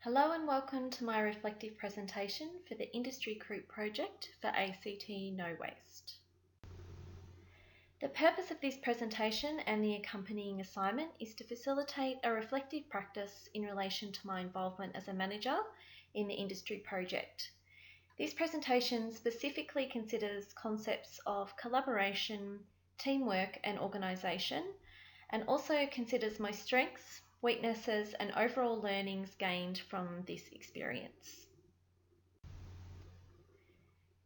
Hello and welcome to my reflective presentation for the Industry Group project for ACT NoWaste. The purpose of this presentation and the accompanying assignment is to facilitate a reflective practice in relation to my involvement as a manager in the industry project. This presentation specifically considers concepts of collaboration, teamwork and organisation, and also considers my strengths, weaknesses and overall learnings gained from this experience.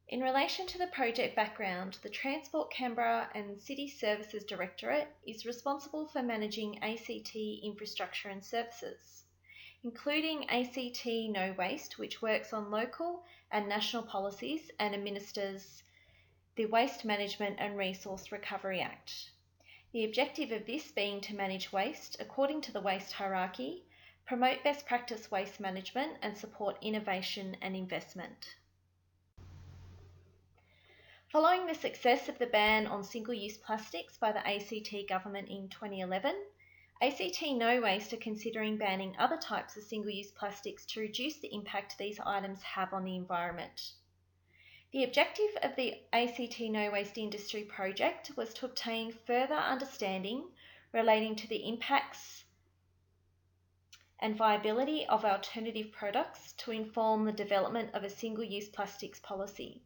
In relation to the project background, the Transport Canberra and City Services Directorate is responsible for managing ACT infrastructure and services, including ACT NoWaste, which works on local and national policies and administers the Waste Management and Resource Recovery Act. The objective of this being to manage waste according to the waste hierarchy, promote best practice waste management and support innovation and investment. Following the success of the ban on single-use plastics by the ACT government in 2011, ACT NoWaste are considering banning other types of single-use plastics to reduce the impact these items have on the environment. The objective of the ACT NoWaste Industry project was to obtain further understanding relating to the impacts and viability of alternative products to inform the development of a single-use plastics policy.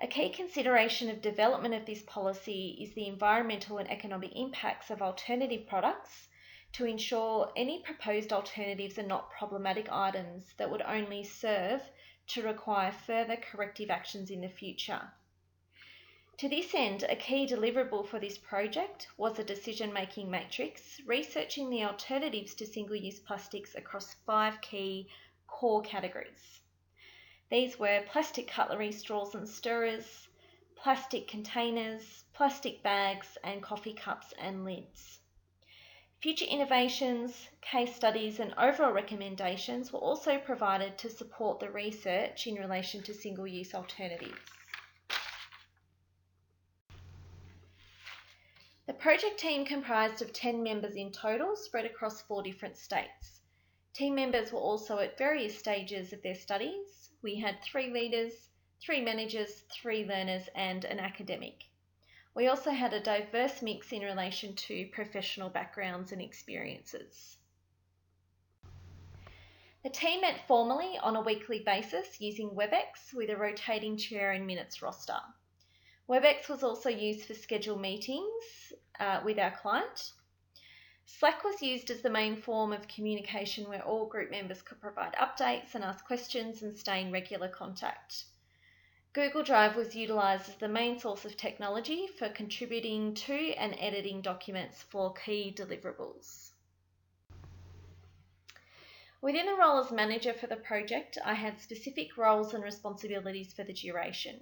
A key consideration of development of this policy is the environmental and economic impacts of alternative products to ensure any proposed alternatives are not problematic items that would only serve to require further corrective actions in the future. To this end, a key deliverable for this project was a decision-making matrix researching the alternatives to single-use plastics across 5 key core categories. These were plastic cutlery, straws and stirrers, plastic containers, plastic bags, and coffee cups and lids. Future innovations, case studies and overall recommendations were also provided to support the research in relation to single-use alternatives. The project team comprised of 10 members in total, spread across 4 different states. Team members were also at various stages of their studies. We had 3 leaders, 3 managers, 3 learners and an academic. We also had a diverse mix in relation to professional backgrounds and experiences. The team met formally on a weekly basis using WebEx with a rotating chair and minutes roster. WebEx was also used for scheduled meetings with our client. Slack was used as the main form of communication where all group members could provide updates and ask questions and stay in regular contact. Google Drive was utilised as the main source of technology for contributing to and editing documents for key deliverables. Within the role as manager for the project, I had specific roles and responsibilities for the duration.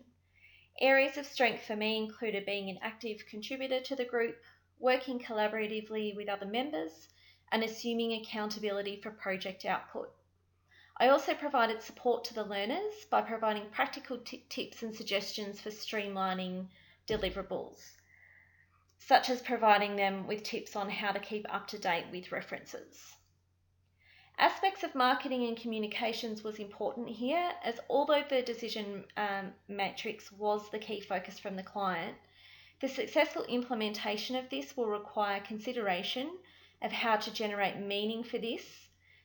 Areas of strength for me included being an active contributor to the group, working collaboratively with other members, and assuming accountability for project output. I also provided support to the learners by providing practical tips and suggestions for streamlining deliverables, such as providing them with tips on how to keep up to date with references. Aspects of marketing and communications was important here, as although the decision matrix was the key focus from the client, the successful implementation of this will require consideration of how to generate meaning for this,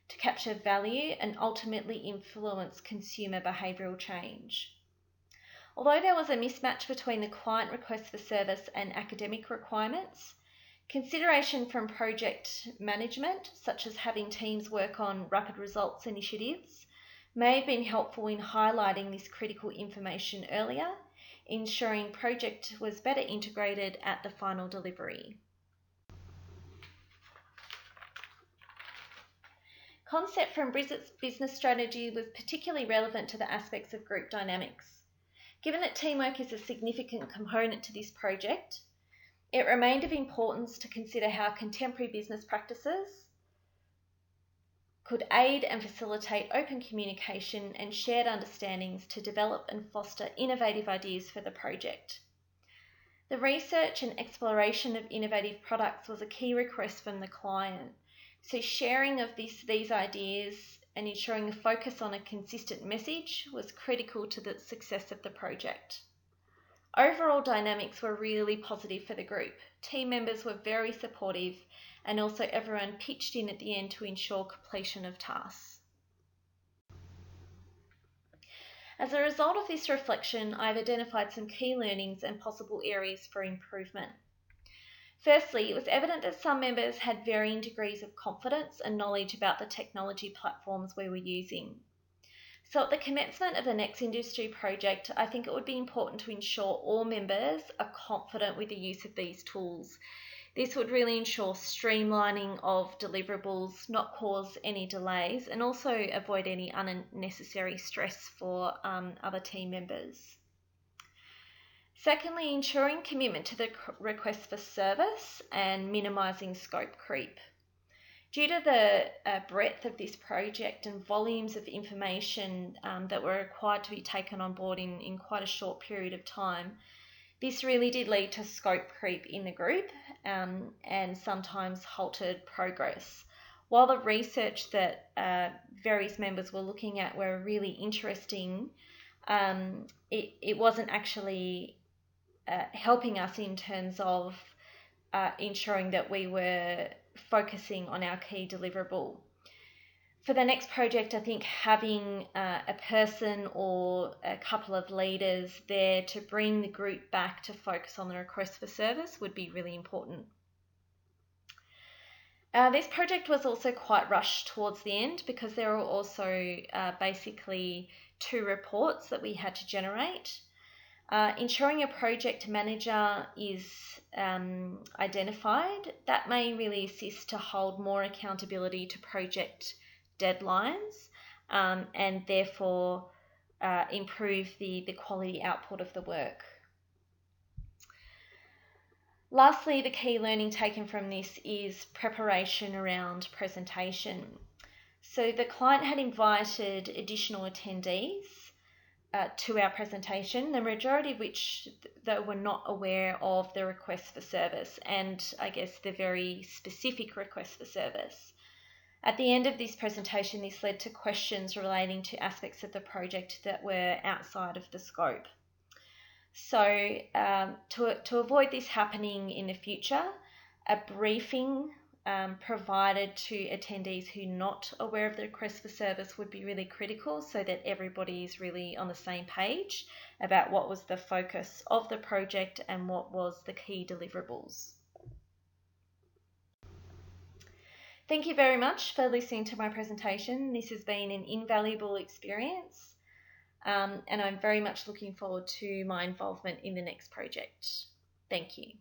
to capture value and ultimately influence consumer behavioural change. Although there was a mismatch between the client request for service and academic requirements, consideration from project management, such as having teams work on rapid results initiatives, may have been helpful in highlighting this critical information earlier, ensuring project was better integrated at the final delivery. Concept from business strategy was particularly relevant to the aspects of group dynamics. Given that teamwork is a significant component to this project, it remained of importance to consider how contemporary business practices could aid and facilitate open communication and shared understandings to develop and foster innovative ideas for the project. The research and exploration of innovative products was a key request from the client. So sharing of these ideas and ensuring a focus on a consistent message was critical to the success of the project. Overall dynamics were really positive for the group. Team members were very supportive, and also everyone pitched in at the end to ensure completion of tasks. As a result of this reflection, I've identified some key learnings and possible areas for improvement. Firstly, it was evident that some members had varying degrees of confidence and knowledge about the technology platforms we were using. So at the commencement of the next industry project, I think it would be important to ensure all members are confident with the use of these tools. This would really ensure streamlining of deliverables, not cause any delays, and also avoid any unnecessary stress for other team members. Secondly, ensuring commitment to the request for service and minimising scope creep. Due to the breadth of this project and volumes of information that were required to be taken on board in quite a short period of time, this really did lead to scope creep in the group and sometimes halted progress. While the research that various members were looking at were really interesting, it wasn't actually helping us in terms of ensuring that we were focusing on our key deliverable. For the next project, I think having a person or a couple of leaders there to bring the group back to focus on the request for service would be really important. This project was also quite rushed towards the end because there were also basically 2 reports that we had to generate. Ensuring a project manager is identified, that may really assist to hold more accountability to project deadlines and therefore improve the quality output of the work. Lastly, the key learning taken from this is preparation around presentation. So the client had invited additional attendees to our presentation, the majority of which they were not aware of the request for service and I guess the very specific request for service. At the end of this presentation, this led to questions relating to aspects of the project that were outside of the scope. So to avoid this happening in the future, a briefing provided to attendees who are not aware of the request for service would be really critical so that everybody is really on the same page about what was the focus of the project and what was the key deliverables. Thank you very much for listening to my presentation. This has been an invaluable experience and I'm very much looking forward to my involvement in the next project. Thank you.